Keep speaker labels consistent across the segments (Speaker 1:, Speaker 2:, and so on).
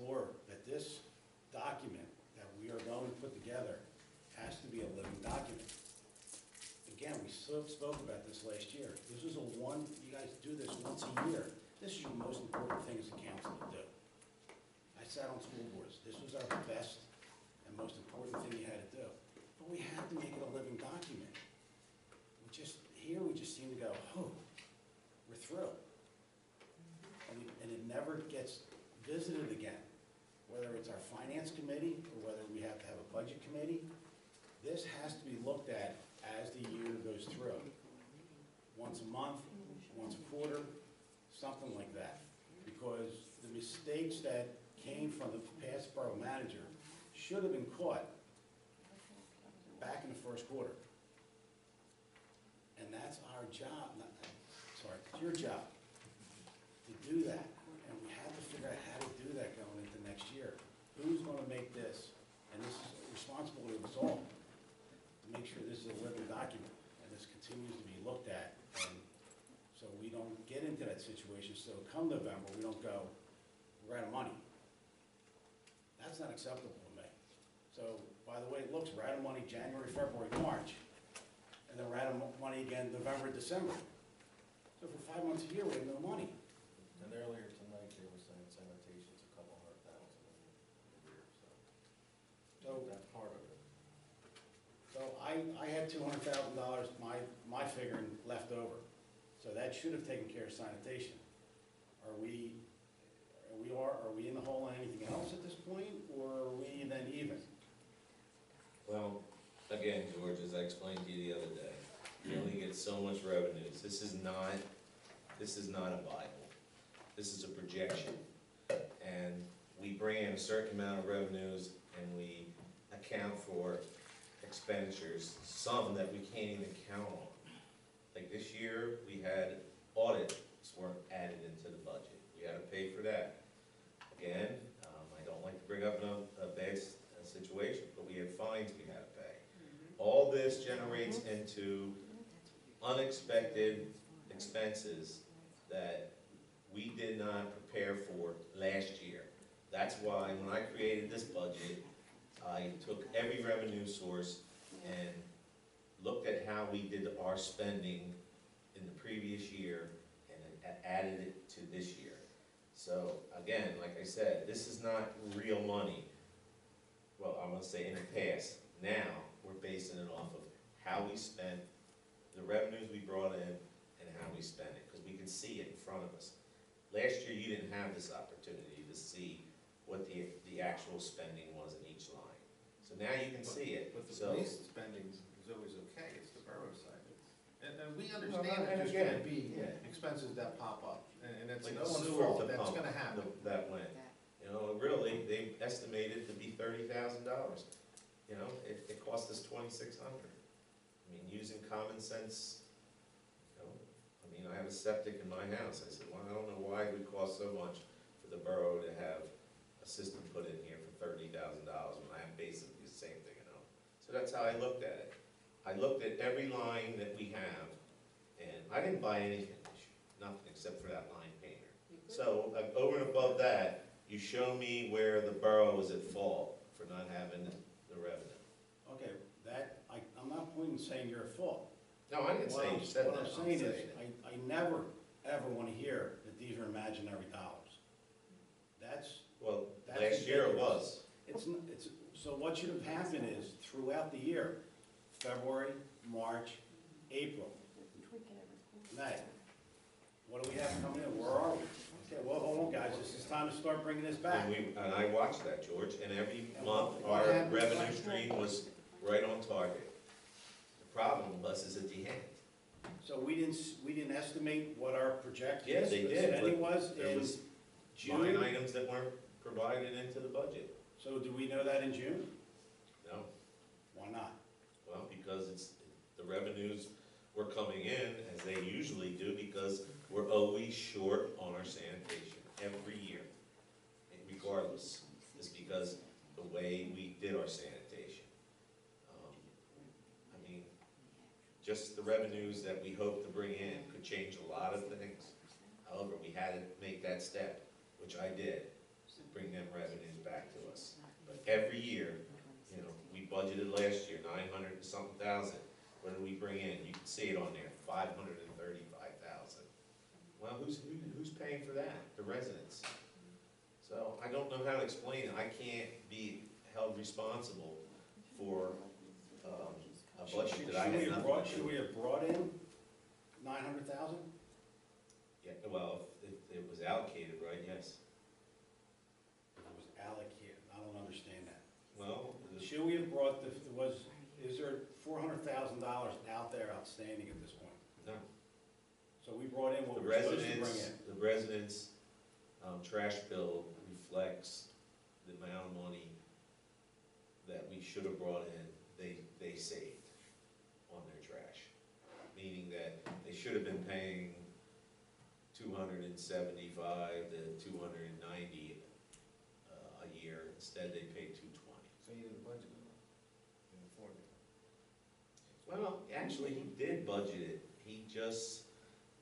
Speaker 1: implore that this document that we are going to put together has to be a living document. Again, we spoke about this last year. This is you guys do this once a year. This is your most important thing as a council to do. I sat on school boards. This was our best and most important thing you had to do. But we have to make it a living document. We just seem to go, oh, we're through. And it never gets visited again. Whether it's our finance committee or whether we have to have a budget committee, this has to be looked at as the year goes through. Once a month, once a quarter, something like that. Because the mistakes that came from the past borough manager should have been caught back in the first quarter. And that's our job, it's your job to do that. And we have to figure out how to do that going into next year. Who's going to make this? And this is a responsibility of us all to make sure this is a living document and this continues to be looked at. And so we don't get into that situation. So come November, we don't go, we're out of money. That's not acceptable to me. So, by the way it looks, we're out of money January, February, March. And then we're out of money again November, December. So for 5 months a year, we have no money.
Speaker 2: And earlier tonight, they were saying sanitation's a couple $100,000 a year, so that's part of it.
Speaker 1: So I had $200,000, my figuring left over. So that should have taken care of sanitation. Are we in the hole on anything else at this point, or are we then even?
Speaker 3: Well, again, George, as I explained to you the other day, you only get so much revenues. This is not a Bible. This is a projection. And we bring in a certain amount of revenues and we account for expenditures, some that we can't even count on. Like this year, we had audits were added into the budget. We had to pay for that. Again, I don't like to bring up a bad situation, but we had fines we had to pay. All this generates into unexpected expenses that we did not prepare for last year. That's why when I created this budget, I took every revenue source and looked at how we did our spending in the previous year and added it to this year. So again, like I said, this is not real money. Well, I'm going to say in the past. Now, we're basing it off of how we spent, the revenues we brought in, and how we spent it, because we can see it in front of us. Last year, you didn't have this opportunity to see what the actual spending was in each line. So now you can see it.
Speaker 2: But the police spending is always okay, it's the borough side. And we understand that there's going to be expenses that pop up, and it's
Speaker 3: Like
Speaker 2: no one's
Speaker 3: sewer
Speaker 2: fault,
Speaker 3: to
Speaker 2: that's
Speaker 3: pump
Speaker 2: going to happen.
Speaker 3: that went. You know, really, they estimated to be $30,000. You know, it cost us $2,600. I mean, using common sense, you know, I mean, I have a septic in my house. I said, well, I don't know why it would cost so much for the borough to have a system put in here for $30,000 when I have basically the same thing at home. So that's how I looked at it. I looked at every line that we have, and I didn't buy anything this year, nothing except for that line painter. So over and above that, you show me where the borough is at fault for not having the revenue.
Speaker 1: Okay, I'm not pointing saying you're at fault.
Speaker 3: No, I didn't say you said that.
Speaker 1: What I'm saying is, I never, ever want to hear that these are imaginary dollars. That's
Speaker 3: Last year it was.
Speaker 1: So what should have happened is, throughout the year, February, March, April, May, what do we have coming in? Where are we? Okay, well, hold on, guys, this is time to start bringing this back.
Speaker 3: And I watched that, George, and every month our revenue stream was right on target. The problem is at the end.
Speaker 1: So we didn't estimate what our projected
Speaker 3: spending
Speaker 1: was
Speaker 3: there
Speaker 1: in
Speaker 3: was
Speaker 1: June?
Speaker 3: line items that weren't provided into the budget.
Speaker 1: So do we know that in June?
Speaker 3: No.
Speaker 1: Why not?
Speaker 3: Well, because the revenues were coming in, as they usually do, because we're always short on our sanitation every year, regardless. It's because the way we did our sanitation. I mean, just the revenues that we hope to bring in could change a lot of things. However, we had to make that step, which I did, to bring them revenues every year, you know, we budgeted last year 900 and something thousand. What did we bring in? You can see it on there, 535,000. Well, who's paying for that? The residents. So I don't know how to explain it. I can't be held responsible for a budget that I had nothing to
Speaker 1: Should
Speaker 3: do
Speaker 1: we
Speaker 3: with.
Speaker 1: have brought in 900,000?
Speaker 3: Yeah, well, if it was allocated, right, yes.
Speaker 1: If it was allocated, I don't understand that.
Speaker 3: Well,
Speaker 1: Should we have brought is there $400,000 out there outstanding at this point?
Speaker 3: no.
Speaker 1: So we brought in what
Speaker 3: The
Speaker 1: we're supposed to bring
Speaker 3: residents,
Speaker 1: in.
Speaker 3: the residents' trash bill reflects the amount of money that we should have brought in, they saved on their trash. Meaning that they should have been paying 275 to 290 a year, instead they paid 220.
Speaker 2: So you didn't budget it in the formula.
Speaker 3: Well, actually, he did budget it, he just,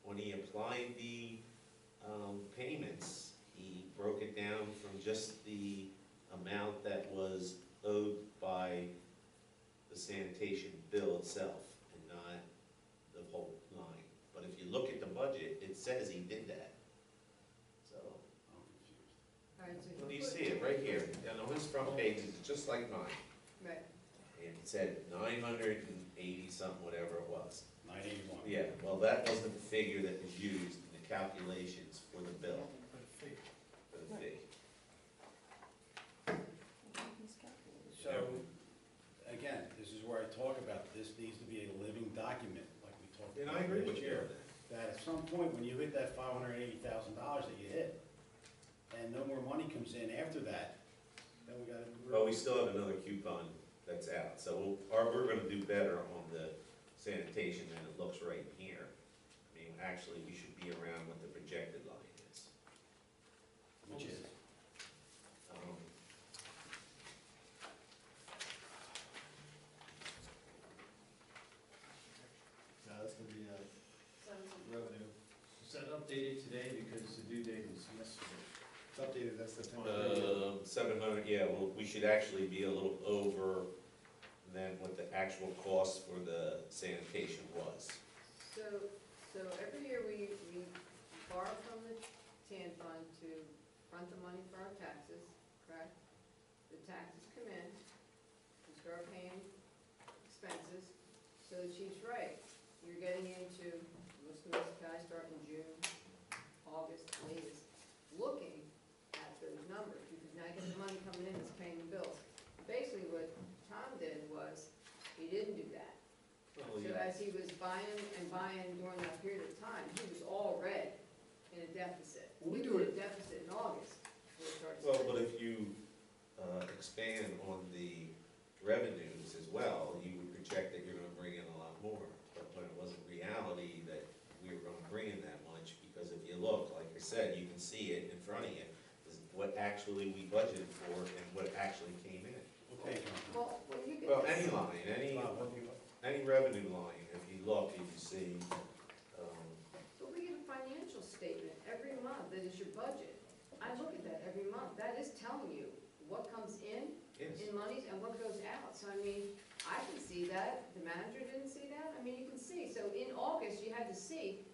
Speaker 3: when he applied the payments, he broke it down from just the amount that was owed by the sanitation bill itself, and not the whole line. But if you look at the budget, it says he did that. So,
Speaker 1: I'm confused.
Speaker 4: All right, so
Speaker 3: well, you see it right here, and on his front page, it's just like mine.
Speaker 4: Right,
Speaker 3: And it said 980 something, whatever it was.
Speaker 1: 981.
Speaker 3: Yeah, well, that wasn't the figure that was used in the calculations for the bill, for the fee.
Speaker 1: So, again, this is where I talk about, this needs to be a living document, like we talked
Speaker 3: And
Speaker 1: about
Speaker 3: I agree
Speaker 1: last
Speaker 3: with you
Speaker 1: year.
Speaker 3: on that.
Speaker 1: That at some point, when you hit that $580,000 that you hit, and no more money comes in after that, then we gotta.
Speaker 3: Well, we still have another coupon that's out, so we're gonna do better on the sanitation than it looks right here. I mean, actually, we should be around what the projected line is.
Speaker 1: Which is,
Speaker 3: Um,
Speaker 2: No, that's gonna be revenue.
Speaker 5: Is that updated today because the due date was yesterday?
Speaker 2: It's updated, that's September.
Speaker 3: 700, yeah, well, we should actually be a little over than what the actual cost for the sanitation was.
Speaker 4: so every year we borrow from the TAN fund to front the money for our taxes, correct? The taxes come in, we start paying expenses, so the chief's right. You're getting into, most municipalities start in June, August, latest, looking at those numbers, because now you get the money coming in, it's paying the bills. Basically, what Tom did was, he didn't do that.
Speaker 3: Well,
Speaker 4: So
Speaker 3: yeah.
Speaker 4: as he was buying and buying during that period of time, he was all red in a deficit.
Speaker 2: Well, we
Speaker 4: He
Speaker 2: do
Speaker 4: was
Speaker 2: it-
Speaker 4: in a deficit in August before it started.
Speaker 3: Well, but if you expand on the revenues as well, you would project that you're gonna bring in a lot more. But when it wasn't reality that we were gonna bring in that much, because if you look, like I said, you can see it in front of you, is what actually we budgeted for and what actually came in.
Speaker 1: okay, John.
Speaker 4: Well, when you get
Speaker 3: Well,
Speaker 4: this-
Speaker 3: any line,
Speaker 1: Bob, what do you-
Speaker 3: any revenue line, if you look, you can see,
Speaker 4: But we get a financial statement every month, that is your budget. I look at that every month, that is telling you what comes in
Speaker 3: yes.
Speaker 4: monies and what goes out. So I mean, I can see that, the manager didn't see that, I mean, you can see. So in August, you had to see,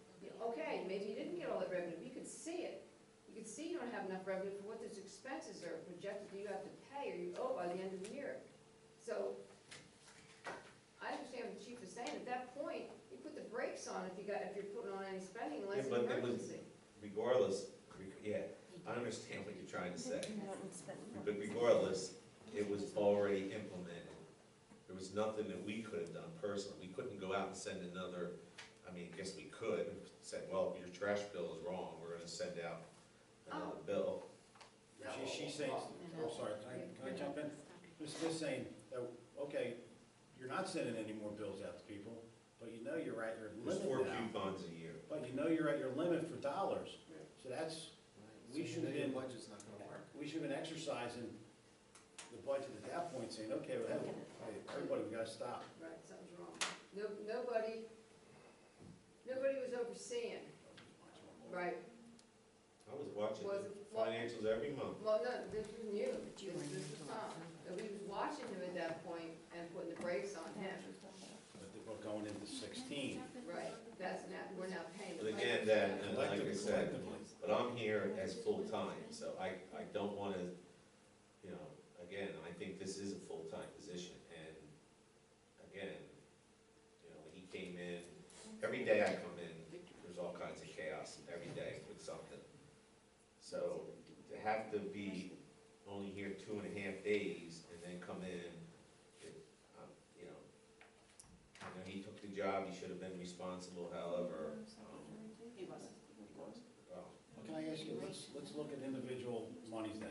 Speaker 4: okay, maybe you didn't get all that revenue, but you could see it. You could see you don't have enough revenue for what those expenses are projected that you have to pay or you owe by the end of the year. So I understand what the chief is saying, at that point, you put the brakes on if you're putting on any spending unless
Speaker 3: Yeah,
Speaker 4: it's
Speaker 3: but
Speaker 4: an
Speaker 3: it was-
Speaker 4: emergency.
Speaker 3: Regardless, yeah, I understand what you're trying to say. But regardless, it was already implemented. There was nothing that we could have done personally. We couldn't go out and send another, I mean, I guess we could, say, well, your trash bill is wrong, we're gonna send out another bill.
Speaker 1: She's saying, oh, sorry, can I jump in? Just saying, okay, you're not sending any more bills out to people, but you know you're at your
Speaker 3: There's
Speaker 1: limit
Speaker 3: 4
Speaker 1: now.
Speaker 3: coupons a year.
Speaker 1: But you know you're at your limit for dollars, so that's,
Speaker 2: So you know your budget's not gonna work.
Speaker 1: we should have been exercising the budget at that point, saying, okay, well, hey, everybody, we gotta stop.
Speaker 4: Right, something's wrong. Nobody was overseeing, right?
Speaker 3: I was watching
Speaker 4: Was
Speaker 3: the
Speaker 4: it- well-
Speaker 3: financials every month.
Speaker 4: Well, no, this was you, this was Tom.
Speaker 3: and like I said, but I'm here as full-time, so I don't wanna, you know, again, I think this is a full-time position, and again, you know, he came in, every day I come in, there's all kinds of chaos every day with something. So to have to be only here 2.5 days and then come in, you know, he took the job, he should have been responsible, however,
Speaker 4: He wasn't.
Speaker 3: well,
Speaker 1: Well, can I ask you, let's look at individual monies then.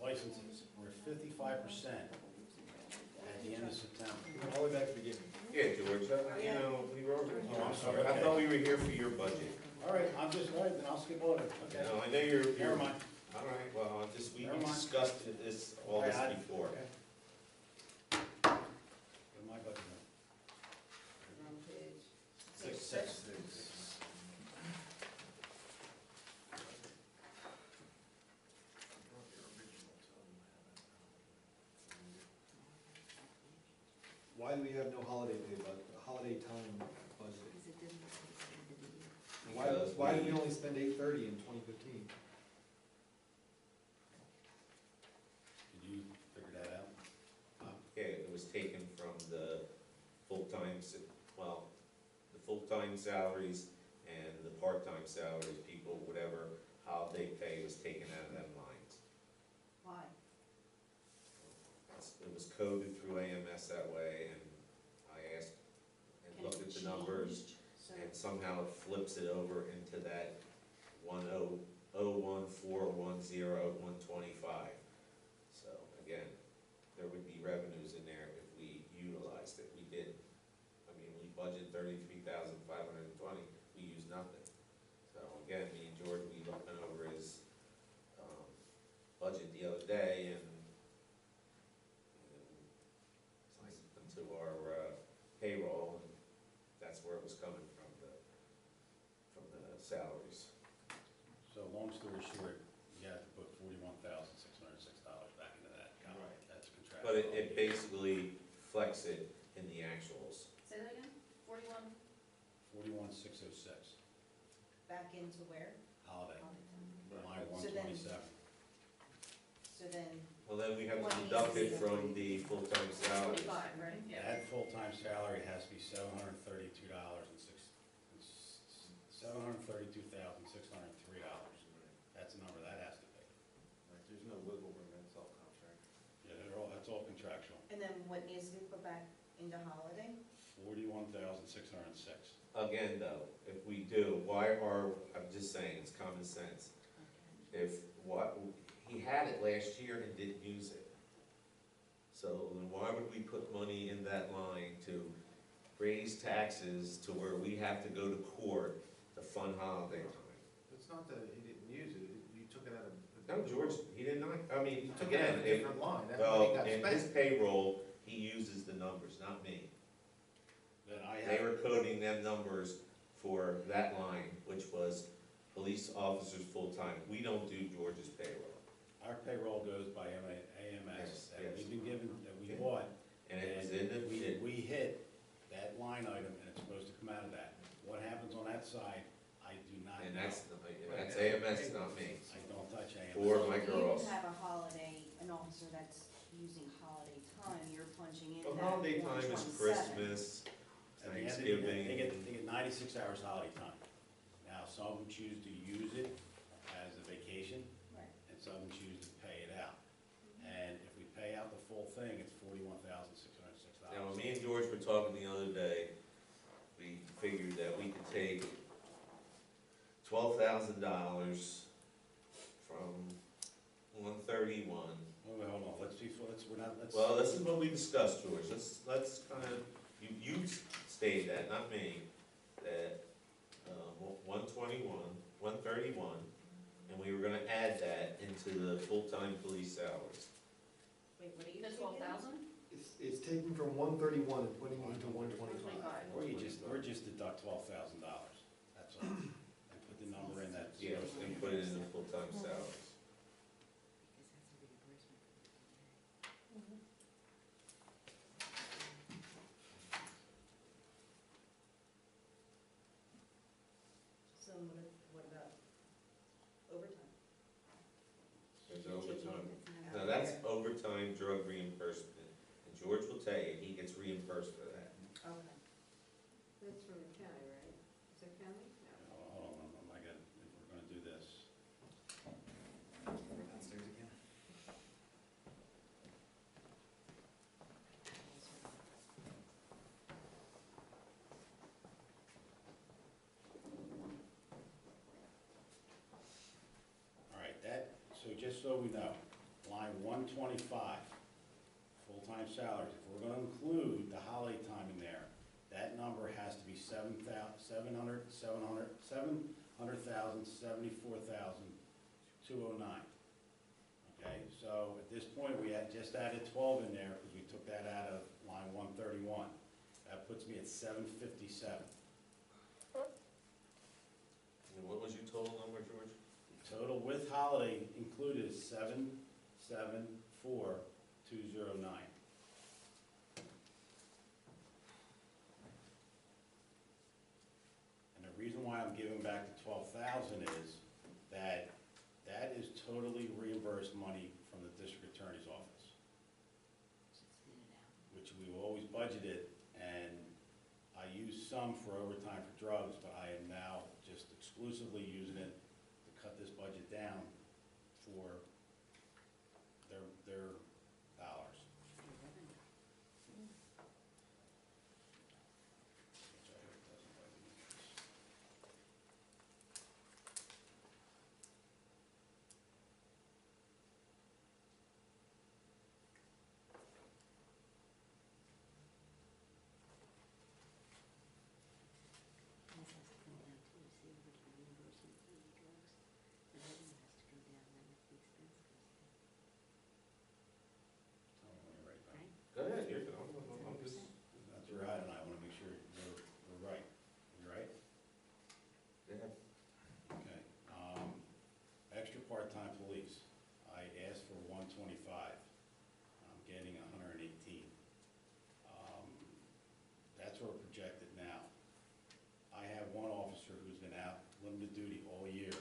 Speaker 1: Licenses, we're at 55% at the end of September.
Speaker 6: All the way back to the beginning.
Speaker 3: yeah, George, you know, we were,
Speaker 1: Oh, I'm sorry,
Speaker 3: I
Speaker 1: okay.
Speaker 3: thought we were here for your budget.
Speaker 1: All right, I'm just, all right, then I'll skip over it,
Speaker 3: You
Speaker 1: okay?
Speaker 3: know, I know you're,
Speaker 1: Never mind.
Speaker 3: all right, well, we
Speaker 1: Never mind.
Speaker 3: discussed all this
Speaker 1: Okay,
Speaker 3: before.
Speaker 1: Okay. What am I budgeting on?
Speaker 4: We're on page
Speaker 1: Six.
Speaker 6: Why do we have no holiday pay, holiday time budget? And why did we only spend $830 in 2015?
Speaker 1: Did you figure that out?
Speaker 3: Yeah, it was taken from the full-time, well, the full-time salaries and the part-time salaries, people, whatever holiday pay was taken out of them lines.
Speaker 4: Why?
Speaker 3: It was coded through AMS that way, and I asked and looked at the numbers,
Speaker 4: So,
Speaker 3: and somehow it flips it over into that 1,014,10,125. So again, there would be revenues in there if we utilized it. We didn't. I mean, we budgeted 33,520. We used nothing. So again, me and George, we looked over his budget the other day, and into our payroll, and that's where it was coming from the salaries.
Speaker 1: So long story short, you have to put $41,606 back into that account.
Speaker 3: Right.
Speaker 1: That's contractual.
Speaker 3: But it basically flex it in the actuals.
Speaker 7: Say that again? 41
Speaker 1: $41,606,
Speaker 7: back into where?
Speaker 1: holiday, line
Speaker 7: So then-
Speaker 1: 127.
Speaker 7: So then,
Speaker 3: Well, then we have to deduct it from the full-time salaries.
Speaker 7: 45, right?
Speaker 1: That full-time salary has to be $732,603. That's the number that has to be.
Speaker 2: Right, there's no wiggle room, that's all contract.
Speaker 1: Yeah, that's all contractual.
Speaker 7: And then what needs to be put back into holiday?
Speaker 1: 41,606.
Speaker 3: Again, though, if we do, I'm just saying, it's common sense. If he had it last year and didn't use it. So then why would we put money in that line to raise taxes to where we have to go to court to fund holiday time?
Speaker 2: It's not that he didn't use it, you took it out of.
Speaker 3: No, George, he did not, I mean,
Speaker 2: You took it out
Speaker 3: again,
Speaker 2: of a different line, that money
Speaker 3: well,
Speaker 2: got
Speaker 3: in his
Speaker 2: spent.
Speaker 3: payroll, he uses the numbers, not me.
Speaker 1: Then I
Speaker 3: They
Speaker 1: have,
Speaker 3: were coding them numbers for that line, which was police officers full-time. We don't do George's payroll.
Speaker 1: our payroll goes by AMS
Speaker 3: Yes,
Speaker 1: that
Speaker 3: yes.
Speaker 1: we've been given, that we
Speaker 3: Yeah.
Speaker 1: bought.
Speaker 3: And it was in the,
Speaker 1: We hit that line item and it's supposed to come out of that. What happens on that side, I do not know.
Speaker 3: and that's AMS, not me.
Speaker 1: I don't touch AMS.
Speaker 3: Or my girls.
Speaker 7: If you have a holiday, an officer that's using holiday time, you're punching in
Speaker 3: Well,
Speaker 7: that
Speaker 3: holiday time is
Speaker 7: 127.
Speaker 3: Christmas,
Speaker 1: At the end of the day,
Speaker 3: Thanksgiving.
Speaker 1: They get 96 hours holiday time. Now, some of them choose to use it as a vacation,
Speaker 7: Right.
Speaker 1: and some of them choose to pay it out. And if we pay out the full thing, it's $41,606.
Speaker 3: Now, when me and George were talking the other day, we figured that we could take $12,000 from 131.
Speaker 1: Wait, hold on, let's we're not, let's.
Speaker 3: Well, this is what we discussed, George. Let's kind of, you stated that, not me, that 121, 131, and we were gonna add that into the full-time police salaries.
Speaker 7: Wait, what are you The taking? 12,000?
Speaker 6: It's taking from 131 and putting it into 125.
Speaker 1: Or you just deduct $12,000, that's all, and put the number in that.
Speaker 3: Yes, and put it in the full-time salaries.
Speaker 7: So what
Speaker 3: No, that's overtime drug reimbursement, and George will tell you, he gets reimbursed for that.
Speaker 7: Okay.
Speaker 4: That's from the county, right? Is it county? No.
Speaker 1: Hold on, I got, if we're gonna do this.
Speaker 6: Downstairs again.
Speaker 1: All right, that, so just so we know, line 125, full-time salaries, if we're gonna include the holiday time in there, that number has to be 774,209. Okay, so at this point, we had just added 12 in there because we took that out of line 131. That puts me at 757.
Speaker 3: And what was your total number, George?
Speaker 1: Total with holiday included is 774,209. And the reason why I'm giving back the 12,000 is that that is totally reimbursed money from the district attorney's office, which we always budgeted, and I use some for overtime for drugs, but I am now just exclusively using it to cut this budget down for their dollars. Which I hope doesn't bite me in the ass.
Speaker 8: This has to come down too, see, we're reimbursing for the drugs, the revenue has to go down, then if the expense goes down,
Speaker 1: Tell me when you're right, Bob.
Speaker 8: right?
Speaker 3: Go ahead, I'm just,
Speaker 1: That's right, and I want to make sure we're right. You right?
Speaker 3: yeah.
Speaker 1: Okay. Extra part-time police, I asked for 125. I'm getting 118. That's where we're projected now. I have one officer who's been out limited duty all year,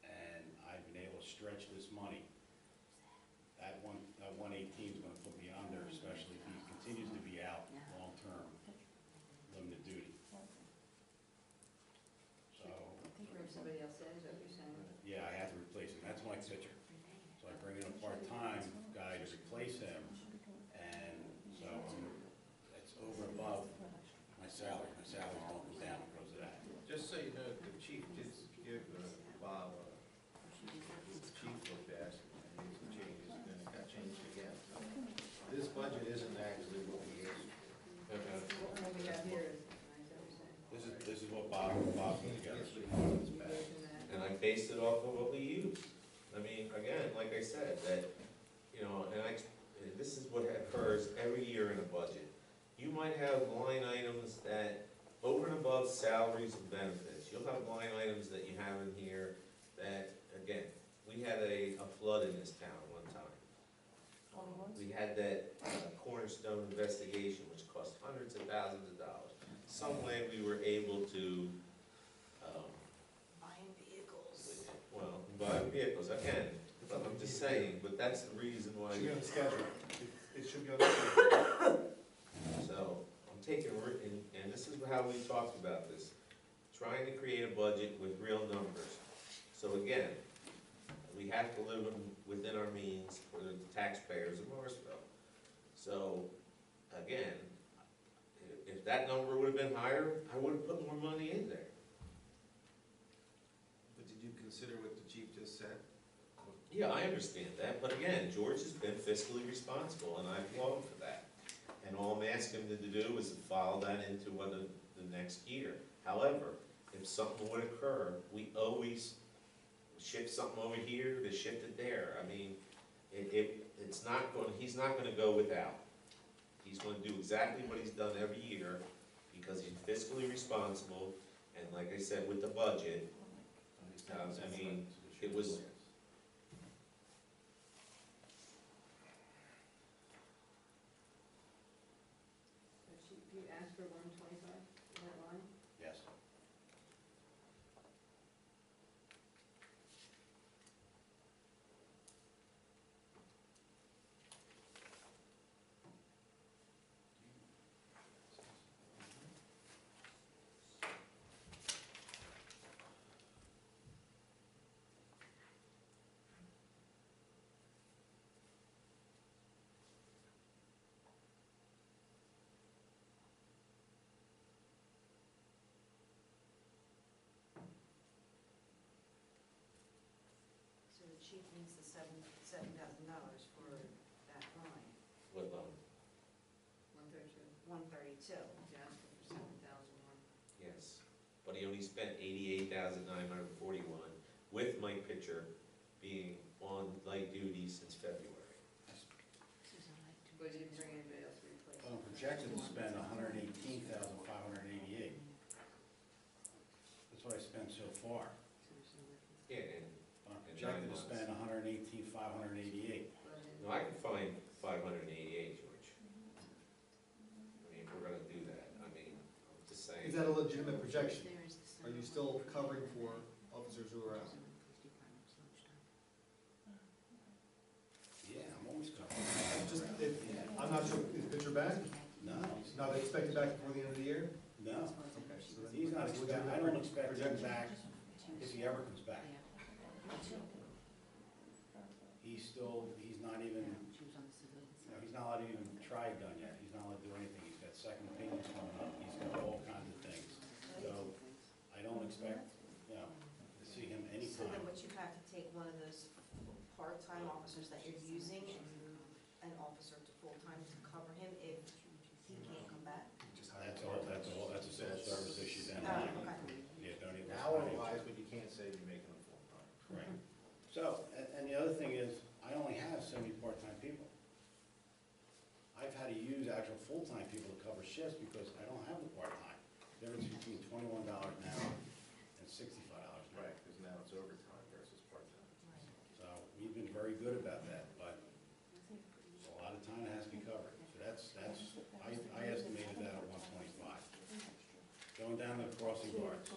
Speaker 1: and I've been able to stretch this money. That 118 is gonna put me under, especially if he continues to be out long-term, limited duty. So,
Speaker 4: Or somebody else says, what you're saying?
Speaker 1: yeah, I have to replace him, that's my picture. So I bring in a part-time guy to replace him, and so it's over and above my salary. My salary don't go down because of that.
Speaker 2: Just so you know, the chief did give Bob, the chief looked at, and made some changes, and it got changed again. This budget isn't actually what we asked.
Speaker 4: What we have here is, is that what you're saying?
Speaker 1: This is what Bob put together.
Speaker 2: That's what he wants back.
Speaker 4: Based on that.
Speaker 3: And I based it off of what we use. I mean, again, like I said, that, you know, and this is what occurs every year in a budget. You might have line items that, over and above salaries and benefits, you'll have line items that you have in here that, again, we had a flood in this town one time. We had that Cornerstone investigation, which cost hundreds of thousands of dollars. Some way we were able to,
Speaker 7: Buying vehicles.
Speaker 3: well, buy vehicles, again, I'm just saying, but that's the reason why.
Speaker 6: It should be on the schedule. It should be on the schedule.
Speaker 3: So, I'm taking, and this is how we talked about this, trying to create a budget with real numbers. So again, we have to live within our means for the taxpayers of Morrisville. So, again, if that number would have been higher, I would have put more money in there.
Speaker 2: But did you consider what the chief just said?
Speaker 3: Yeah, I understand that, but again, George has been fiscally responsible, and I applaud him for that. And all I'm asking him to do is to follow that into the next year. However, if something would occur, we always shift something over here to shift it there. I mean, it's not going, he's not gonna go without. He's gonna do exactly what he's done every year, because he's fiscally responsible, and like I said, with the budget, I mean, it was,
Speaker 4: But you asked for 125, that line?
Speaker 1: Yes.
Speaker 7: chief needs the $7,000 for that line,
Speaker 3: What line?
Speaker 4: 132.
Speaker 7: 132.
Speaker 4: He's asking for 7,001.
Speaker 3: Yes, but he only spent 88,941 with Mike Pitcher being on light duty since February.
Speaker 4: But he didn't bring anybody else to replace
Speaker 1: I'm
Speaker 4: him.
Speaker 1: projected to spend 118,588. That's what I spent so far.
Speaker 3: Yeah, and,
Speaker 1: I'm
Speaker 3: In 9
Speaker 1: projected to
Speaker 3: months.
Speaker 1: spend 118,588.
Speaker 4: But in-
Speaker 3: no, I can find 588, George. I mean, if we're gonna do that, I mean, I'm just saying.
Speaker 6: Is that a legitimate projection?
Speaker 8: There is the
Speaker 6: Are you
Speaker 8: summer
Speaker 6: still
Speaker 8: one.
Speaker 6: covering for officers who are out?
Speaker 8: Police department's lunchtime.
Speaker 1: Yeah, I'm always covered.
Speaker 6: Just, I'm not sure, is Pitcher back?
Speaker 1: No,
Speaker 6: Not expected back before the end of the year?
Speaker 1: no.
Speaker 6: Okay, so then-
Speaker 1: He's not expect, I don't expect him back if he ever comes back. He's still, he's not even,
Speaker 8: She was on the civilian
Speaker 1: you know,
Speaker 8: side.
Speaker 1: he's not allowed to even try a gun yet. He's not allowed to do anything. He's got second opinions coming up. He's got all kinds of things. So I don't expect, you know, to see him
Speaker 7: So then
Speaker 1: anytime.
Speaker 7: what you have to take one of those part-time officers that you're using and move an officer to full-time to cover him if he can't come back?
Speaker 6: Just hire
Speaker 1: That's a civil service issue then.
Speaker 7: Oh, okay.
Speaker 1: Yeah, don't even.
Speaker 2: Hour-wise, but you can't say you're making them full-time.
Speaker 1: Right. So, and the other thing is, I only have so many part-time people. I've had to use actual full-time people to cover shifts because I don't have the part-time. Difference between $21 an hour and $65 an hour.
Speaker 2: Right, because now it's overtime versus part-time.
Speaker 1: So we've been very good about that, but a lot of time has to be covered. So I estimated that at 125. Going down to the crossing guards.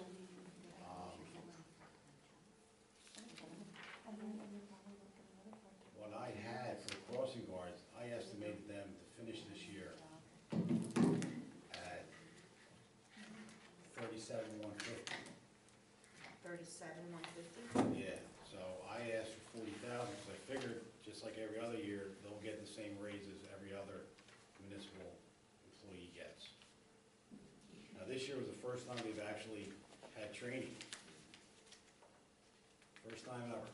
Speaker 1: What I had for the crossing guards, I estimated them to finish this year at 37,150.
Speaker 7: 37,150?
Speaker 1: Yeah, so I asked for 40,000, because I figured, just like every other year, they'll get the same raises every other municipal employee gets. Now, this year was the first time we've actually had training. First time ever.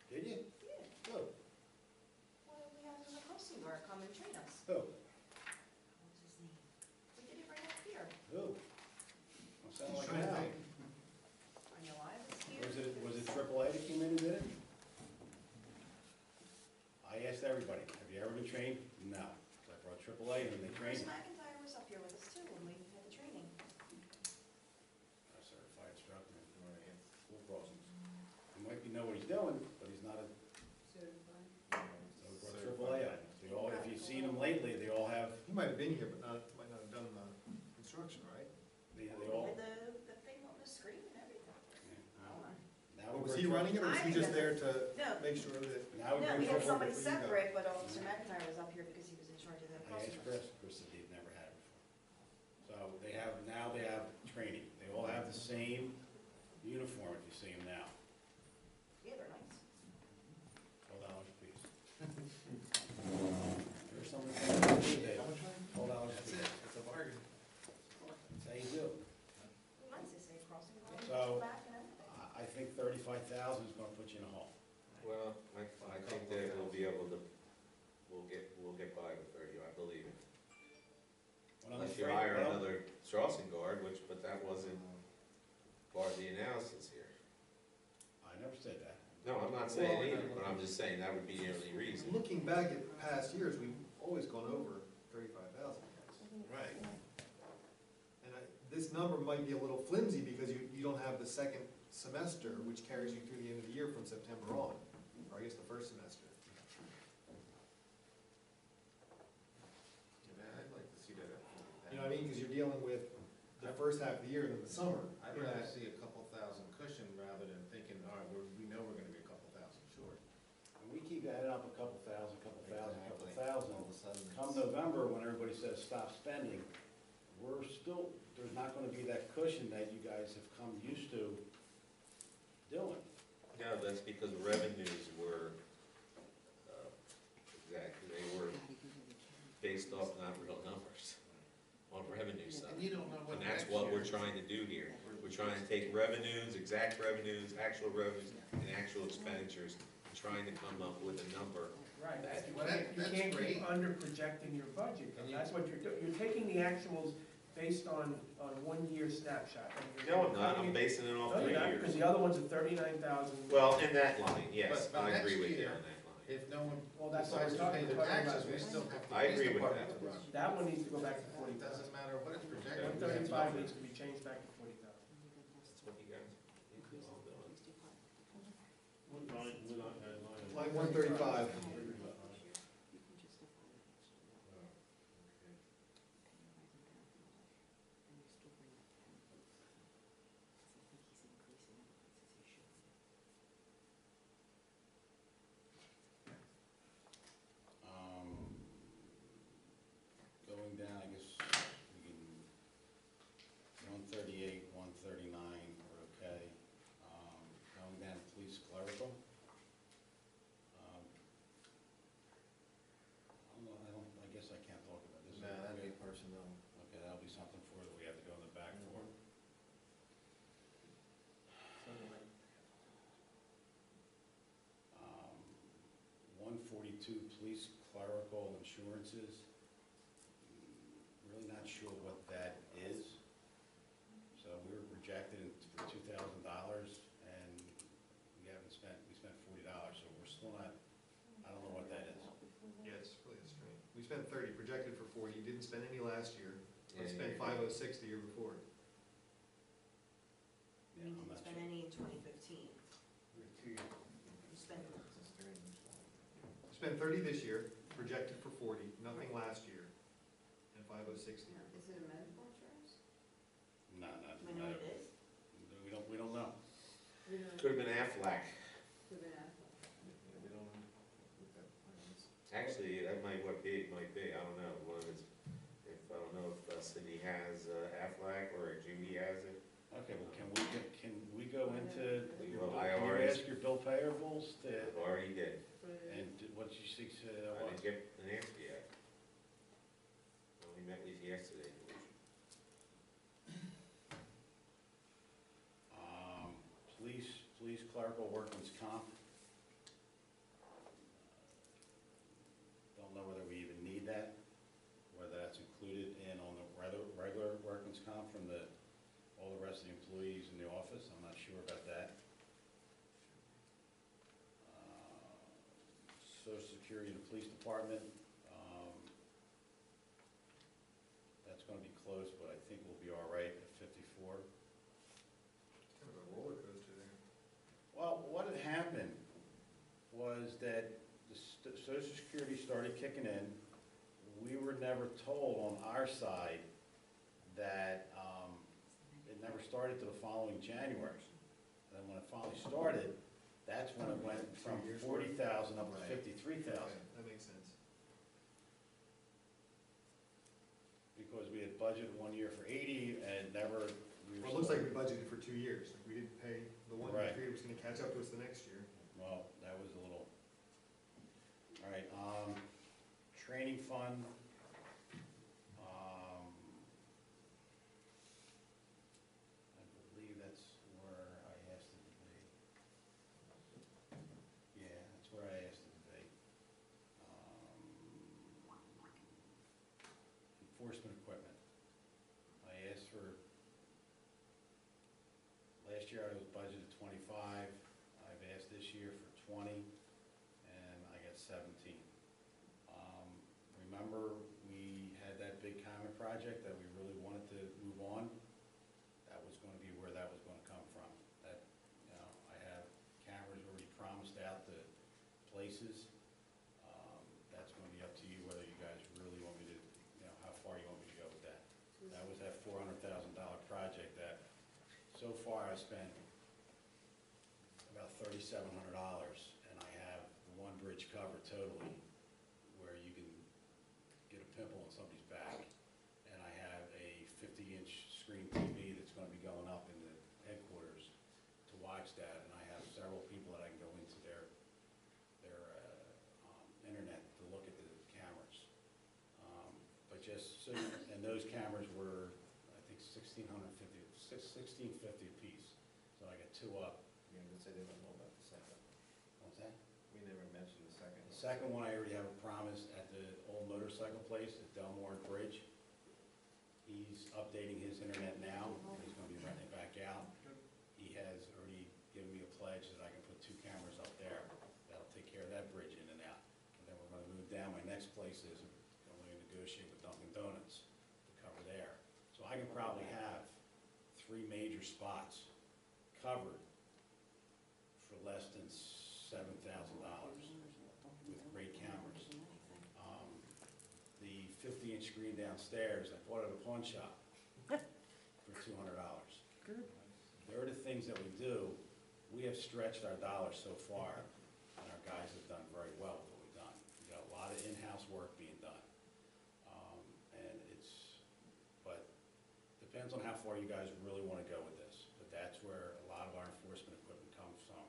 Speaker 1: Did you?
Speaker 7: Yeah.
Speaker 1: Who?
Speaker 7: Well, we had a crossing guard come and train us.
Speaker 1: Who?
Speaker 8: What's his name?
Speaker 7: We did it right up here.
Speaker 1: Who? Don't sound like
Speaker 6: Trying to
Speaker 1: now.
Speaker 6: think.
Speaker 7: I know I was here.
Speaker 1: Was it AAA that came in and did it? I asked everybody, have you ever been trained? No. So I brought AAA and they
Speaker 7: Chris
Speaker 1: trained me.
Speaker 7: McIntyre was up here with us too when we had the training.
Speaker 1: A certified instructor in full crossings. He might know what he's doing, but he's not a,
Speaker 4: Certified.
Speaker 1: so we brought AAA up. They all, if you've seen them lately, they all have,
Speaker 6: He might have been here, but might not have done the construction, right?
Speaker 1: they
Speaker 7: We
Speaker 1: all.
Speaker 7: had the thing on the screen and everything.
Speaker 1: Now we
Speaker 6: Was
Speaker 1: bring
Speaker 6: he running it, or was he just there to
Speaker 7: No.
Speaker 6: make sure that?
Speaker 1: Now we
Speaker 7: No,
Speaker 1: bring
Speaker 7: we had
Speaker 1: AAA.
Speaker 7: somebody
Speaker 6: for you guys.
Speaker 7: separate, but Officer McIntyre was up here because he was in charge of the
Speaker 1: I
Speaker 7: crossing
Speaker 1: asked
Speaker 7: guard.
Speaker 1: Chris said they've never had it before. So now they have training. They all have the same uniform if you see them now.
Speaker 7: Yeah, they're nice.
Speaker 1: $12 a piece. There's some of the things they do, they, $12 a piece.
Speaker 6: It's a bargain.
Speaker 1: That's how you do.
Speaker 7: Nice, they say crossing guard,
Speaker 1: So-
Speaker 7: back and everything.
Speaker 1: I think 35,000 is gonna put you in a hole.
Speaker 3: Well, I think that we'll be able to, we'll get by with 30, I believe it.
Speaker 1: What I'm
Speaker 3: Unless you
Speaker 1: afraid-
Speaker 3: hire
Speaker 1: well,
Speaker 3: another crossing guard, but that wasn't part of the analysis here.
Speaker 1: I never said that.
Speaker 3: No, I'm not saying either, but I'm just saying that would be the only reason.
Speaker 6: Looking back at past years, we've always gone over 35,000.
Speaker 3: Right.
Speaker 6: And this number might be a little flimsy because you don't have the second semester, which carries you through the end of the year from September on, or I guess the first semester.
Speaker 2: Yeah, I'd like to see that.
Speaker 6: You know what I mean? Because you're dealing with the first half of the year and then the summer.
Speaker 2: I'd rather see a couple thousand cushion rather than thinking, all right, we know we're gonna be a couple thousand short.
Speaker 1: And we keep adding up a couple thousand,
Speaker 2: Exactly.
Speaker 1: thousand.
Speaker 2: All of a sudden,
Speaker 1: Come November, when everybody says stop spending, we're still, there's not gonna be that cushion that you guys have come used to doing.
Speaker 3: No, that's because revenues were, exactly, they were based off not real numbers on revenue side.
Speaker 2: And you don't know what
Speaker 3: And that's
Speaker 2: next
Speaker 3: what we're
Speaker 2: year-
Speaker 3: trying to do here. We're trying to take revenues, exact revenues, actual revenues, and actual expenditures, and trying to come up with a number.
Speaker 9: Right,
Speaker 3: That-
Speaker 9: you can't keep under projecting your budget, though. That's what you're doing, you're taking the actuals based on 1 year snapshot. and you're
Speaker 3: No, I'm not, I'm
Speaker 9: cutting it-
Speaker 3: basing it off
Speaker 9: No,
Speaker 3: 3
Speaker 9: you're not,
Speaker 3: years.
Speaker 9: because the other ones are 39,000.
Speaker 3: Well, in that line, yes,
Speaker 2: But
Speaker 3: I agree
Speaker 2: next
Speaker 3: with you
Speaker 2: year-
Speaker 3: on that line.
Speaker 2: If no one
Speaker 9: Well, that's what
Speaker 2: decides
Speaker 9: we're
Speaker 2: to pay
Speaker 9: talking
Speaker 2: their
Speaker 9: about.
Speaker 2: taxes, we still have the
Speaker 3: I agree
Speaker 2: police
Speaker 3: with
Speaker 2: department
Speaker 3: that.
Speaker 2: to run.
Speaker 9: That one needs to go back to
Speaker 2: It
Speaker 9: 40,000.
Speaker 2: doesn't matter what it's projected. we have to
Speaker 9: 135
Speaker 2: cover it.
Speaker 9: needs to be changed back to 40,000.
Speaker 3: That's what you guys, you all doing.
Speaker 5: What line, what line?
Speaker 6: Line 135.
Speaker 8: You can justify it actually.
Speaker 3: Oh, okay.
Speaker 8: And you still bring up 10 votes. So I think he's increasing it because he should.
Speaker 1: Going down, I guess, we can, 138, 139, are okay. Going down to police clerical. I guess I can't talk about this.
Speaker 2: No, that'd be personnel.
Speaker 1: Okay, that'll be something for that we have to go in the back for.
Speaker 9: Something like
Speaker 1: 142, police clerical insurances. Really not sure what that is. So we were projected for $2,000 and we spent $40, so we're still not, I don't know what that is.
Speaker 6: Yeah, it's really strange. We spent 30, projected for 40, didn't spend any last year. We
Speaker 3: Yeah,
Speaker 6: spent
Speaker 3: yeah.
Speaker 6: 506 the year before.
Speaker 1: Yeah,
Speaker 7: You
Speaker 1: I'm
Speaker 7: didn't
Speaker 1: not
Speaker 7: spend
Speaker 1: sure.
Speaker 7: any in 2015. You spent,
Speaker 6: We spent 30 this year, projected for 40, nothing last year, and 506 the year.
Speaker 4: Is it a medical insurance?
Speaker 1: No,
Speaker 7: do we know what it is?
Speaker 1: we don't know.
Speaker 4: We don't-
Speaker 3: Could've been Aflac.
Speaker 4: Could've been asked.
Speaker 2: Yeah, we don't know what that plan is.
Speaker 3: Actually, that might be, I don't know, one is, if, I don't know if the city has Aflac or if Judy has it.
Speaker 1: Okay, well, can we go into,
Speaker 3: We
Speaker 1: your
Speaker 3: will.
Speaker 1: bill-
Speaker 3: I
Speaker 1: can you
Speaker 3: already-
Speaker 1: ask your bill payables to,
Speaker 3: I've already did.
Speaker 1: and what you see,
Speaker 3: I didn't get an answer yet. I only met with you yesterday.
Speaker 1: police clerical workman's comp. Don't know whether we even need that, whether that's included in on the regular workman's comp from all the rest of the employees in the office. I'm not sure about that. Social Security and the police department, that's gonna be close, but I think we'll be all right at 54.
Speaker 6: Kind of a roller coaster there.
Speaker 1: Well, what had happened was that the Social Security started kicking in. We were never told on our side that it never started till the following January. Then when it finally started, that's when it went from 40,000 up to 53,000.
Speaker 6: Okay, that makes sense.
Speaker 1: Because we had budgeted 1 year for 80 and never.
Speaker 6: Well, it looks like we budgeted for 2 years, like we didn't pay the 1 year
Speaker 1: Right.
Speaker 6: period, was gonna catch up to us the next year.
Speaker 1: Well, that was a little, all right, training fund. I believe that's where I asked it to be. Yeah, that's where I asked it to be. Enforcement equipment. I asked for, last year I was budgeted 25. I've asked this year for 20, and I got 17. Remember, we had that big common project that we really wanted to move on? That was gonna be where that was gonna come from. That, I have cameras already promised out to places. That's gonna be up to you whether you guys really want me to, how far you want me to go with that. That was that $400,000 project that, so far I spent about $3,700, and I have one bridge covered totally, where you can get a pimple on somebody's back, and I have a 50-inch screen TV that's gonna be going up in the headquarters to watch that, and I have several people that I can go into their internet to look at the cameras. But just so, and those cameras were, I think, $1,650, $16.50 a piece, so I got two up.
Speaker 2: You didn't say they don't know about the second.
Speaker 1: What's that?
Speaker 2: We never mentioned the second.
Speaker 1: The second one, I already have a promise at the old motorcycle place at Delmore Bridge. He's updating his internet now, he's gonna be renting it back out. He has already given me a pledge that I can put 2 cameras up there. That'll take care of that bridge in and out. And then we're gonna move down, my next place is, I'm gonna negotiate with Dunkin' Donuts to cover there. So I can probably have 3 major spots covered for less than $7,000 with great cameras. The 50-inch screen downstairs, I bought at a pawn shop for $200.
Speaker 9: Good.
Speaker 1: There are the things that we do. We have stretched our dollars so far, and our guys have done very well with what we've done. We've got a lot of in-house work being done. But depends on how far you guys really want to go with this. But that's where a lot of our enforcement equipment comes from.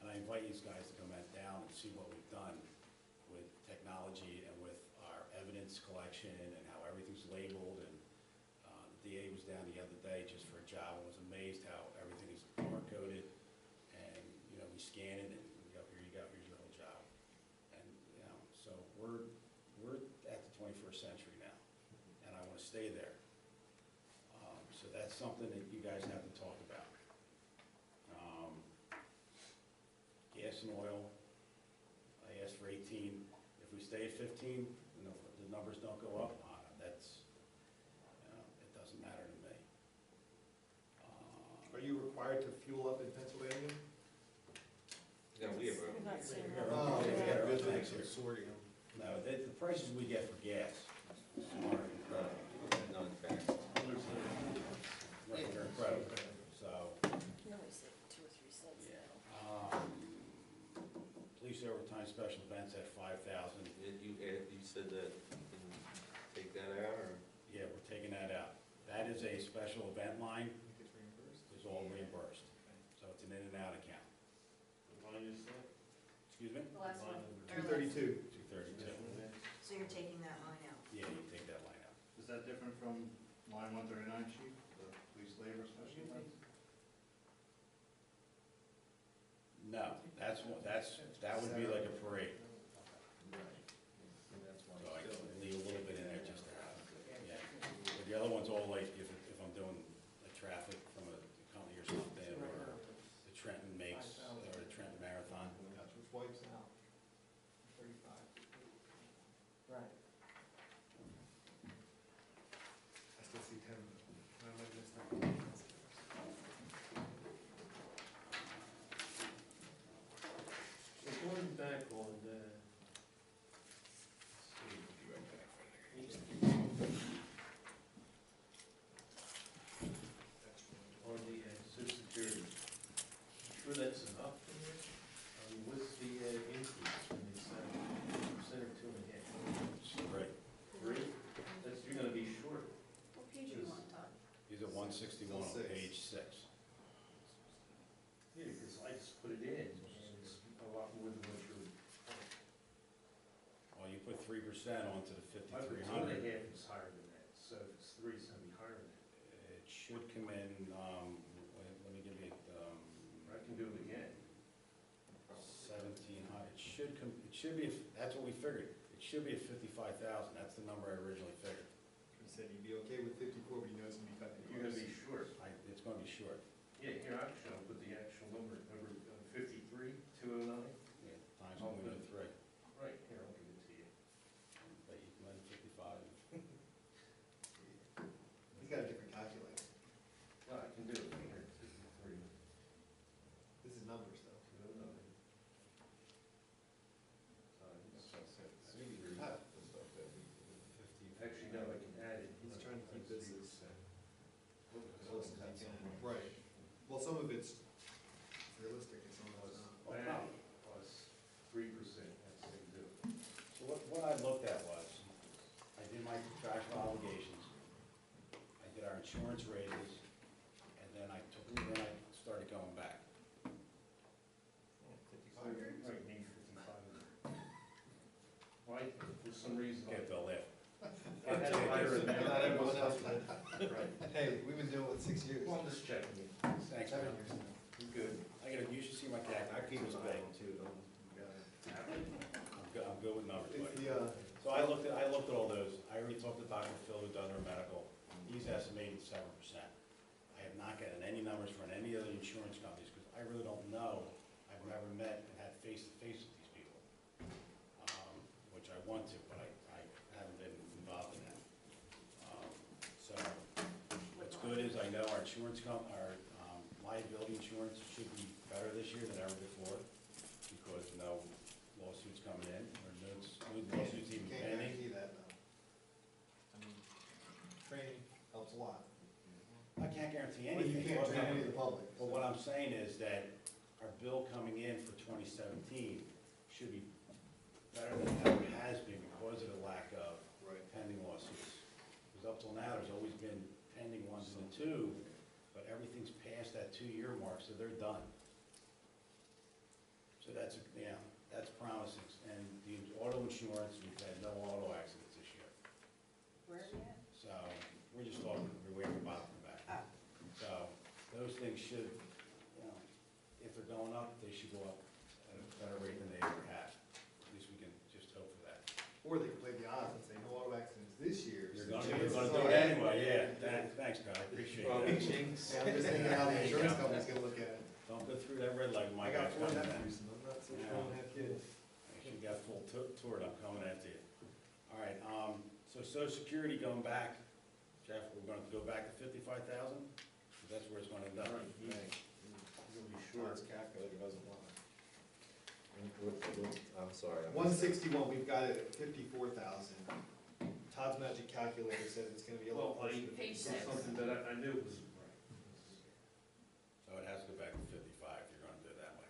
Speaker 1: And I invite these guys to come down and see what we've done with technology and with our evidence collection and how everything's labeled. And the DA was down the other day just for a job and was amazed how everything is bar-coded. And, we scan it and we go, here you go, here's your whole job. And, so we're at the 21st century now, and I want to stay there. So that's something that you guys have to talk about. Gas and oil, I asked for 18. If we stay at 15, the numbers don't go up, it doesn't matter to me.
Speaker 6: Are you required to fuel up in Pennsylvania?
Speaker 3: Yeah, we have
Speaker 6: Oh,
Speaker 1: we got our own
Speaker 6: good
Speaker 1: tanks
Speaker 6: thing,
Speaker 1: here.
Speaker 6: sorting them.
Speaker 1: No, the prices we get for gas are incredible.
Speaker 3: non-fair.
Speaker 1: They're incredible, so,
Speaker 8: You can always save 2 or 3 cents
Speaker 1: yeah.
Speaker 8: now.
Speaker 1: Police overtime special events at 5,000.
Speaker 3: You said that you can take that out, or?
Speaker 1: Yeah, we're taking that out. That is a special event line,
Speaker 6: I think it's reimbursed.
Speaker 1: it's all reimbursed. So it's an in and out account.
Speaker 5: What line is that?
Speaker 1: Excuse me?
Speaker 7: The last one. Or
Speaker 6: 232.
Speaker 1: 232.
Speaker 7: So you're taking that line out?
Speaker 1: Yeah, you take that line out.
Speaker 10: Is that different from line 139, chief, the police labor special events?
Speaker 1: No, that would be like a parade.
Speaker 2: And that's why
Speaker 1: So I
Speaker 2: still.
Speaker 1: can leave a little bit in there just to have, yeah. But the other one's all like, if I'm doing the traffic from a company or something, or the Trenton makes, or the Trenton Marathon.
Speaker 6: That's which wipes out. 35.
Speaker 9: Right.
Speaker 6: I still see 10 of them. I might miss that.
Speaker 5: So going back on, on the social security, I'm sure that's enough in there? What's the increase when it's 1% or 2.5%?
Speaker 1: Great.
Speaker 5: 3? You're gonna be short.
Speaker 7: What page are you on, Todd?
Speaker 1: He's at 161 on
Speaker 6: Still 6.
Speaker 1: page 6.
Speaker 5: Yeah, because I just put it in, and it's a lot more than what you're.
Speaker 1: Well, you put 3% onto the
Speaker 5: I put 2.5
Speaker 1: 5,300.
Speaker 5: is higher than that, so if it's 3, it's gonna be higher than that.
Speaker 1: It should come in, let me give you,
Speaker 5: I can do it again.
Speaker 1: 1,700. It should be, that's what we figured. It should be at 55,000. That's the number I originally figured.
Speaker 6: He said he'd be okay with 54, but he knows he'll be cutting it.
Speaker 5: You're gonna be short.
Speaker 1: It's gonna be short.
Speaker 5: Yeah, here, actually, I'll put the actual number 53, 209.
Speaker 1: Yeah, times 1.03.
Speaker 5: Right, here, I'll give it to you.
Speaker 1: But you can let it 55.
Speaker 6: He's got a different calculator.
Speaker 5: No, I can do it here, 53,
Speaker 6: This is numbers, though.
Speaker 5: 209.
Speaker 2: That's what I said.
Speaker 6: So you cut.
Speaker 5: Actually, no, I can add it.
Speaker 6: He's trying to keep this as-
Speaker 2: Close to that somewhere.
Speaker 6: Right. Well, some of it's realistic and some of it's not.
Speaker 5: Add plus 3%, that's what you do.
Speaker 1: So what I looked at was, I did my contractual obligations, I did our insurance raises, and then I started going back.
Speaker 5: So you might need 55. Why, for some reason,
Speaker 1: Okay, Bill, there.
Speaker 5: I had a higher than that.
Speaker 6: Not everyone else did.
Speaker 5: Right.
Speaker 6: Hey, we've been doing it 6 years.
Speaker 5: Well, I'm just checking you.
Speaker 1: Thanks,
Speaker 6: 7
Speaker 1: man.
Speaker 6: years now.
Speaker 5: You're good.
Speaker 1: You should see my cat.
Speaker 2: I keep an eye on too, don't,
Speaker 1: I'm good with numbers,
Speaker 6: If
Speaker 1: buddy.
Speaker 6: the,
Speaker 1: So I looked at all those. I already talked to Dr. Phil, who does our medical. He's estimating 7%. I have not gotten any numbers from any other insurance companies, because I really don't know. I've never met and had face-to-face with these people, which I want to, but I haven't been involved in that. So what's good is I know our our liability insurance should be better this year than ever before, because no lawsuits coming in, or no lawsuits even
Speaker 6: can't
Speaker 1: pending.
Speaker 6: guarantee that, though. I mean, training helps a lot.
Speaker 1: I can't guarantee
Speaker 6: But you
Speaker 1: anything.
Speaker 6: can't train any of the public.
Speaker 1: But what I'm saying is that our bill coming in for 2017 should be better than it ever has been because of the lack of
Speaker 6: Right.
Speaker 1: pending lawsuits. Because up till now, there's always been pending ones in the two, but everything's past that 2-year mark, so they're done. So that's, that's promising. And the auto insurance, we've had no auto accidents this year.
Speaker 7: Where are you at?
Speaker 1: So we're just talking, we're waiting for Bob to come back.
Speaker 7: Oh.
Speaker 1: So those things should, if they're going up, they should go up at a better rate than they ever have. At least we can just hope for that.
Speaker 6: Or they can play the odds and say, no auto accidents this year.
Speaker 1: You're
Speaker 6: so
Speaker 1: gonna
Speaker 6: chances
Speaker 1: do
Speaker 6: are-
Speaker 1: it anyway, yeah. Thanks, Pat, I appreciate
Speaker 5: Well,
Speaker 1: that.
Speaker 5: jinx.
Speaker 6: Yeah, I'm just thinking how the insurance company's gonna look at it.
Speaker 1: Don't go through that red light,
Speaker 6: I
Speaker 1: my
Speaker 6: got
Speaker 1: guy's
Speaker 6: 4
Speaker 1: coming at
Speaker 6: nephews, and I'm not so sure I don't have kids.
Speaker 1: If you got full tour, I'm coming at you. All right, so Social Security going back, Jeff, we're gonna go back to 55,000? That's where it's gonna end up.
Speaker 5: You'll be sure.
Speaker 2: Todd's calculator doesn't lie.
Speaker 3: I'm sorry.
Speaker 6: 161, we've got it at 54,000. Todd's magic calculator says it's gonna be a little
Speaker 5: Well,
Speaker 6: closer to
Speaker 7: Page
Speaker 6: 56.
Speaker 7: six.
Speaker 5: Something that I knew was right.
Speaker 1: So it has to go back to 55 if you're gonna do it that way.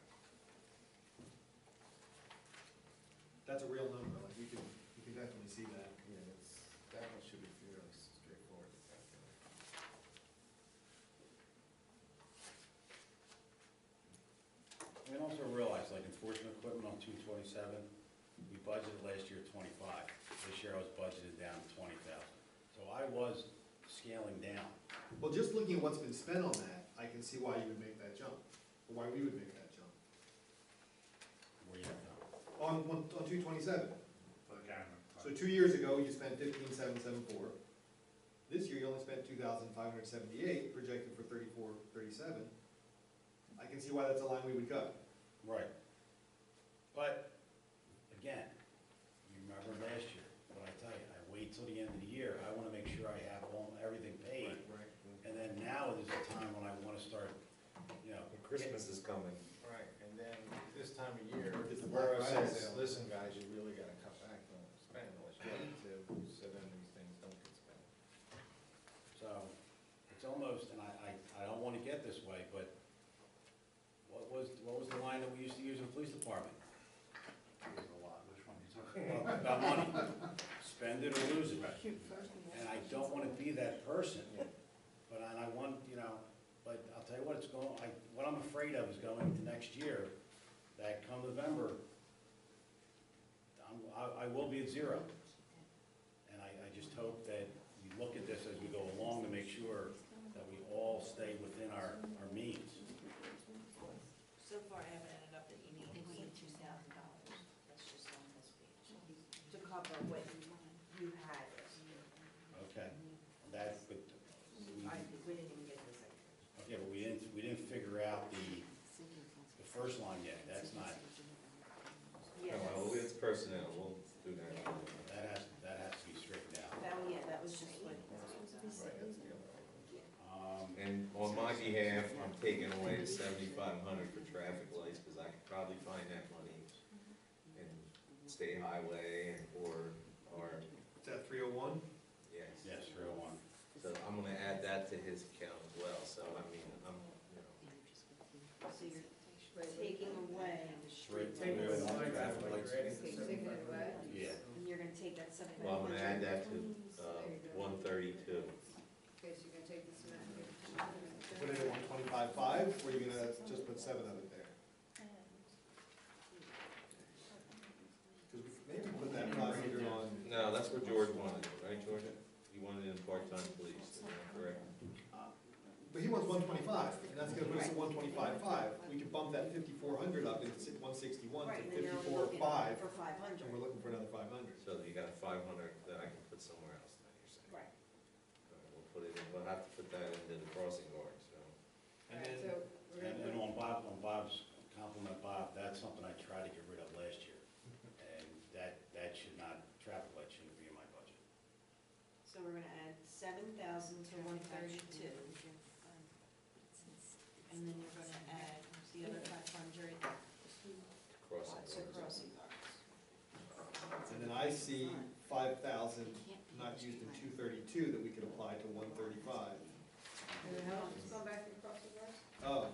Speaker 6: That's a real number, like, you can definitely see that.
Speaker 2: Yeah, that one should be fairly straightforward to calculate.
Speaker 1: And also realize, like enforcement equipment on 227, we budgeted last year 25. This year I was budgeted down to 20,000. So I was scaling down.
Speaker 6: Well, just looking at what's been spent on that, I can see why you would make that jump, or why we would make that jump.
Speaker 1: Where you at now?
Speaker 6: On 227.
Speaker 10: For the camera.
Speaker 6: So 2 years ago, you spent 15,774. This year, you only spent 2,578, projected for 3437. I can see why that's a line we would cut.
Speaker 1: Right. But, again, you remember last year, what I tell you, I wait till the end of the year, I wanna make sure I have everything paid.
Speaker 6: Right.
Speaker 1: And then now is the time when I wanna start,
Speaker 3: Christmas is coming.
Speaker 2: Right, and then this time of year,
Speaker 6: It's
Speaker 2: the
Speaker 6: the Black
Speaker 2: borough
Speaker 6: Friday
Speaker 2: says,
Speaker 6: sale.
Speaker 2: listen, guys, you really gotta cut back on spending unless you want to, so then these things don't get spent.
Speaker 1: So, it's almost, and I don't wanna get this way, but what was the line that we used to use in the police department?
Speaker 10: There's a lot, which one you talking
Speaker 1: Well, about money, spend it or lose it. And I don't wanna be that person, but I want, but I'll tell you what, what I'm afraid of is going into next year, that come November, I will be at zero. And I just hope that we look at this as we go along to make sure that we all stay within our means.
Speaker 7: So far, I haven't ended up that you need $82,000. That's just on this page. To cover what you had.
Speaker 1: Okay, that's, but,
Speaker 7: We didn't even get to the second.
Speaker 1: okay, but we didn't figure out the first line yet, that's not,
Speaker 7: Yeah,
Speaker 3: Oh, well, it's personnel, we'll do that.
Speaker 1: that has to be straightened out.
Speaker 7: that was just what.
Speaker 2: Right, that's the other one.
Speaker 3: And on my behalf, I'm taking away the 7,500 for traffic lights, because I could probably find that money in state highway or,
Speaker 6: Is that 301?
Speaker 3: yes.
Speaker 1: Yes, 301.
Speaker 3: So I'm gonna add that to his account as well, so I mean,
Speaker 7: So you're taking away,
Speaker 9: Take it
Speaker 1: Traffic
Speaker 9: away.
Speaker 1: lights.
Speaker 4: Taking it away?
Speaker 1: Yeah,
Speaker 7: and you're gonna take that $7,500.
Speaker 3: well, I'm gonna add that to, 132.
Speaker 4: Okay, so you're gonna take the cement.
Speaker 6: Put it at 125.5, or you're gonna just put 7 of it there? Because maybe put that prosecutor on,
Speaker 3: No, that's where George wanted it, right? right, Georgia? You wanted in part-time police, is that correct?
Speaker 6: But he wants 125, and that's gonna put us at 125.5. We could bump that 5,400 up into 161 to
Speaker 7: Right, and then you're only looking
Speaker 6: 54.5,
Speaker 7: for 500.
Speaker 6: and we're looking for another 500.
Speaker 3: So you got 500 that I can put somewhere else, then you're saying?
Speaker 7: Right.
Speaker 3: All right, we'll put it in, we'll have to put that into the crossing guard, so.
Speaker 6: And
Speaker 4: Alright,
Speaker 6: then,
Speaker 4: so we're
Speaker 1: And
Speaker 4: gonna
Speaker 1: on Bob's, compliment Bob, that's something I tried to get rid of last year. And that should not, traffic light shouldn't be in my budget.
Speaker 7: So we're gonna add 7,000 to 132, and then you're gonna add the other 500
Speaker 3: Crossing
Speaker 7: to
Speaker 3: guards.
Speaker 7: crossing guards.
Speaker 6: and then I see 5,000 not used in 232 that we could apply to 135.
Speaker 4: And then how much is going back to crossing guards?
Speaker 6: Oh,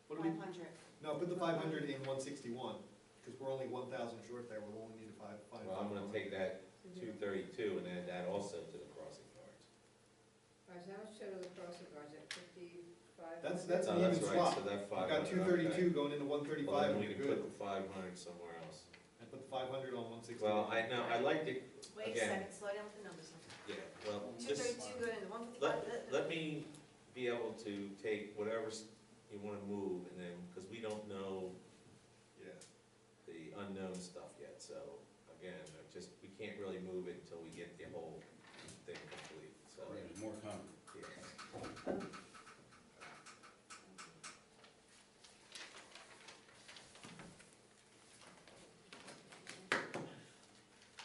Speaker 6: what do we,
Speaker 7: 500.
Speaker 6: no, put the 500 in 161, because we're only 1,000 short there, we'll only need a 5.
Speaker 3: Well, I'm gonna take that 232 and add that also to the crossing guards.
Speaker 4: Alright, so how much total the crossing guards at 55?
Speaker 6: That's
Speaker 3: Oh,
Speaker 6: an even
Speaker 3: right,
Speaker 6: swap.
Speaker 3: so that
Speaker 6: We've
Speaker 3: 500.
Speaker 6: got 232 going into
Speaker 3: Well,
Speaker 6: 135,
Speaker 3: then
Speaker 6: and
Speaker 3: we
Speaker 6: we're
Speaker 3: can put
Speaker 6: good.
Speaker 3: the 500 somewhere else.
Speaker 6: And put the 500 on 161.
Speaker 3: Well, I know, I like to,
Speaker 7: Wait a
Speaker 3: again,
Speaker 7: second, slow down with the numbers.
Speaker 3: yeah, well, just,
Speaker 7: 232 going into 155.
Speaker 3: let me be able to take whatever you wanna move, and then, because we don't know
Speaker 6: Yeah.
Speaker 3: the unknown stuff yet, so, again, we can't really move it until we get the whole thing complete, so.
Speaker 1: There's more coming.
Speaker 3: Yeah.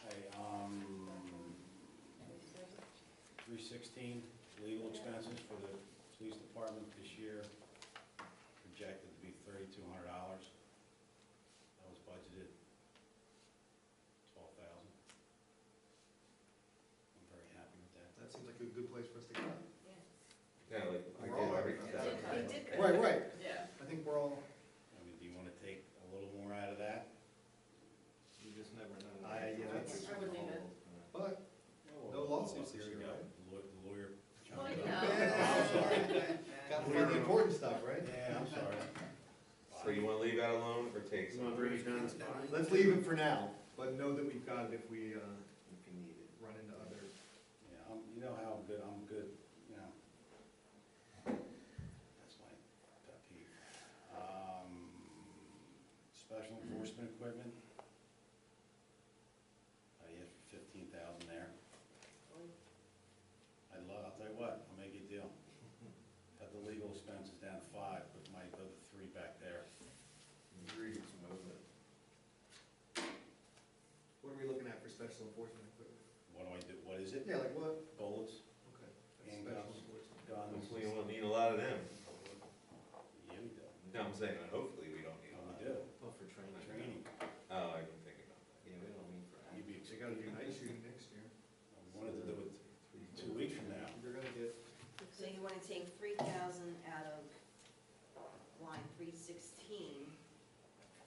Speaker 1: Hey, 316, legal expenses for the police department this year projected to be $3,200. That was budgeted 12,000. I'm very happy with that.
Speaker 6: That seems like a good place for us to go.
Speaker 3: Yeah, like, I
Speaker 6: We're all
Speaker 3: did
Speaker 6: right.
Speaker 3: everything.
Speaker 7: They did.
Speaker 6: Right, right.
Speaker 4: Yeah.
Speaker 6: I think we're all,
Speaker 1: I mean, do you want to take a little more out of that?
Speaker 2: You just never know.
Speaker 6: Yeah, that's-
Speaker 4: I would leave it.
Speaker 6: but no lawsuits this year, right?
Speaker 1: The lawyer.
Speaker 4: Well,
Speaker 1: chimed
Speaker 4: no.
Speaker 1: up. I'm sorry.
Speaker 6: Gotta find the important stuff, right?
Speaker 1: Yeah, I'm sorry.
Speaker 3: So you wanna leave that alone, or take
Speaker 10: You
Speaker 3: some?
Speaker 10: wanna bring it down to 5?
Speaker 6: Let's leave it for now, but know that we've got it if we,
Speaker 2: If you need it.
Speaker 6: run into other.
Speaker 1: Yeah, you know how I'm good, you know. That's my pet peeve. Special enforcement equipment. You have 15,000 there. I'll tell you what, I'll make you a deal. Cut the legal expenses down to 5, put my other 3 back there.
Speaker 2: Agreed, move it.
Speaker 6: What are we looking at for special enforcement equipment?
Speaker 1: What do I do, what is it?
Speaker 6: Yeah, like what?
Speaker 1: Bullets,
Speaker 6: Okay.
Speaker 1: Handguns.
Speaker 6: Special enforcement.
Speaker 1: guns?
Speaker 3: Hopefully you won't need a lot of them.
Speaker 1: Yeah, we do.
Speaker 3: No, I'm saying, hopefully we don't need a
Speaker 1: Oh,
Speaker 3: lot.
Speaker 1: we do.
Speaker 2: Well, for training.
Speaker 1: Training.
Speaker 3: Oh, I didn't think about that.
Speaker 2: Yeah, we don't need for.
Speaker 1: You'd be,
Speaker 6: They gotta do night shooting next year.
Speaker 1: we wanted to do it 2 weeks from now.
Speaker 6: You're gonna get,
Speaker 7: So you wanna take 3,000 out of line 316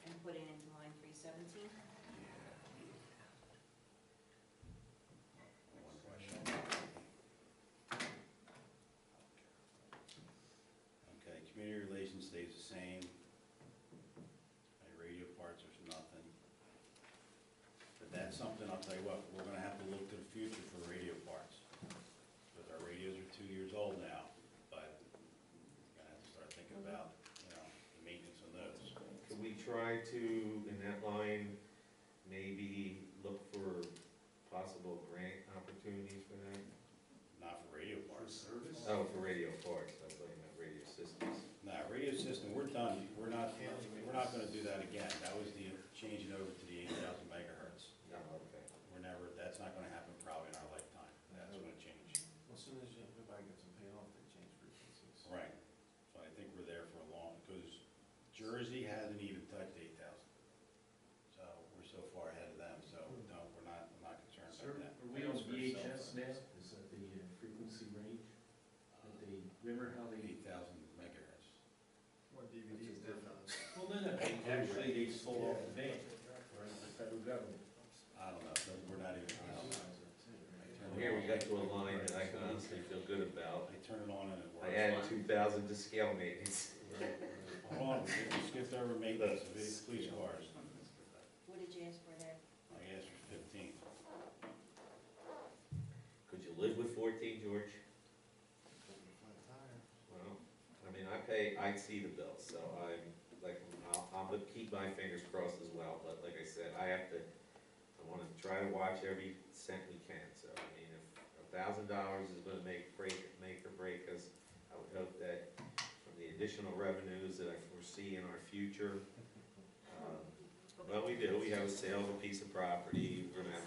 Speaker 7: and put it into line 317?
Speaker 1: One question. Okay, community relations stays the same. Okay, radio parts, there's nothing. But that's something, I'll tell you what, we're gonna have to look to the future for radio parts. Because our radios are 2 years old now, but we're gonna have to start thinking about, the maintenance on those.
Speaker 3: Could we try to, in that line, maybe look for possible grant opportunities for that?
Speaker 1: Not for radio parts.
Speaker 10: service?
Speaker 3: Oh, for radio parts, I was talking about radio systems.
Speaker 1: Nah, radio system, we're done, we're not gonna do that again. That was the changing over to the 8,000 megahertz.
Speaker 3: Oh, okay.
Speaker 1: That's not gonna happen probably in our lifetime. That's gonna change.
Speaker 2: Well, as soon as everybody gets them paid off, they change frequencies.
Speaker 1: Right. So I think we're there for a long, because Jersey hasn't even touched 8,000. So we're so far ahead of them, so no, I'm not concerned
Speaker 5: Sir,
Speaker 1: about that.
Speaker 5: are we on VHS now? Is that the frequency range? That they, remember how they,
Speaker 1: 8,000 megahertz.
Speaker 6: what DVDs they're done.
Speaker 5: well, no, actually, they sold off the band, right, the federal government.
Speaker 1: I don't know, so we're not even, I don't know.
Speaker 3: Here we got to a line that I can honestly feel good about.
Speaker 1: I turn it on and it works.
Speaker 3: I added 2,000 to scale maintenance.
Speaker 1: Hold on, we skipped over maintenance of police cars.
Speaker 7: What did you ask for there?
Speaker 1: I asked for 15.
Speaker 3: Could live with 14, George? Well, I mean, I see the bills, so I'm gonna keep my fingers crossed as well, but like I said, I wanna try to watch every cent we can, so, I mean, if $1,000 is gonna make or break us, I would hope that from the additional revenues that I foresee in our future, well, we have a sale of a piece of property, we're gonna have,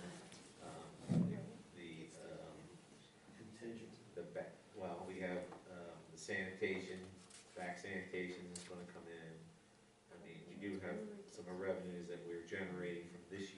Speaker 3: we have, the sanitation, back sanitation is gonna come in. I mean, we do have some revenues that we're generating from this